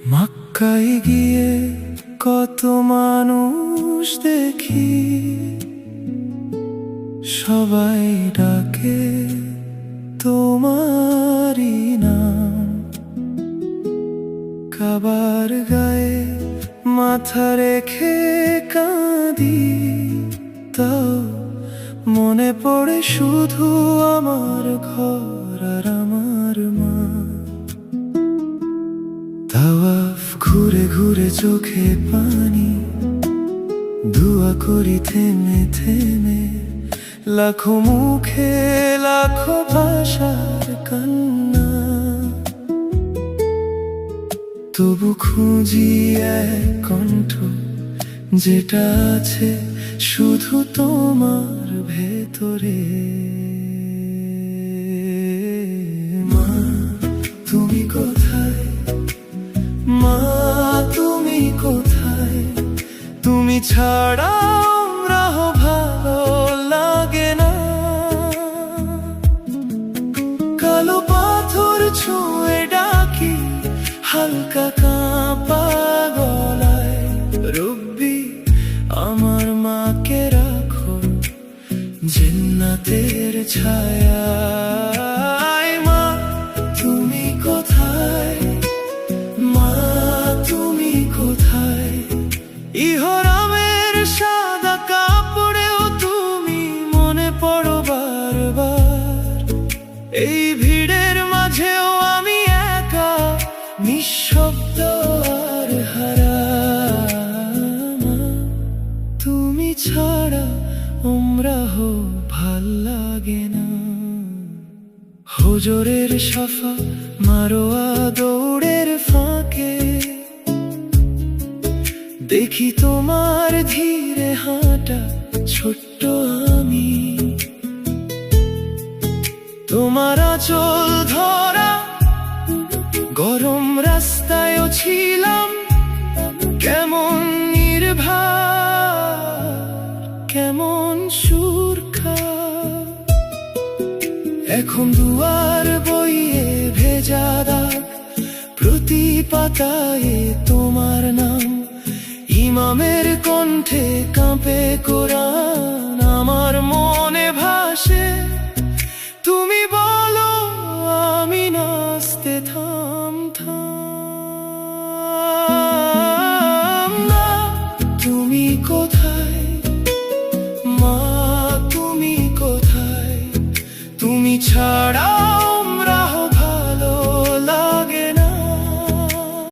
মক্কায় গিয়ে কত মানুষ দেখি, সবাই ডাকে তোমারই নাম। কাবার গায়ে মাথা রেখে কাঁদি, তাও মনে পড়ে শুধু আমার ঘর আর আমার মা। তাওয়াফ ঘুরে ঘুরে চোখে পানি, দুয়া করি থেমে থেমে, লাখো মুখে লাখো ভাষার কান্না। তবু খুঁজি এক কণ্ঠ, যেটা আছে শুধু তোমার ভেতরে। মা তুমি কোথায়, মা তুমি কোথায়, তুমি ছাড়া আমরাও ভালো লাগে না। কালো পাথর ছুঁয়ে ডাকি হালকা কাঁপা গলায়, রব্বি আমার মাকে রাখো জান্নাতের ছায়ায়। মা তুমি কোথায়, মা তুমি কোথায়, ইহরামের সাদা কাপড়েও তুমি মনে পড়ো বারবার। এই ভিড়ের মাঝেও আমি একা, নিঃশব্দ আর হারা। তুমি ছাড়া উমরাহ ভাল লাগে না। হুজুরের সাফা মারোয়া দৌড়ের ফাঁকে, দেখি তোমার ধীরে হাঁটা ছোট্ট আমি। তোমার আঁচল ধরা গরম রাস্তায়ও ছিলাম কেমন নির্ভার, কেমন সুরখা। এখন দুয়ার বইয়ে ভেজা দাগ, প্রতি পাতায় তোমার নাম। ইমামের কণ্ঠে কাঁপে কোরআন।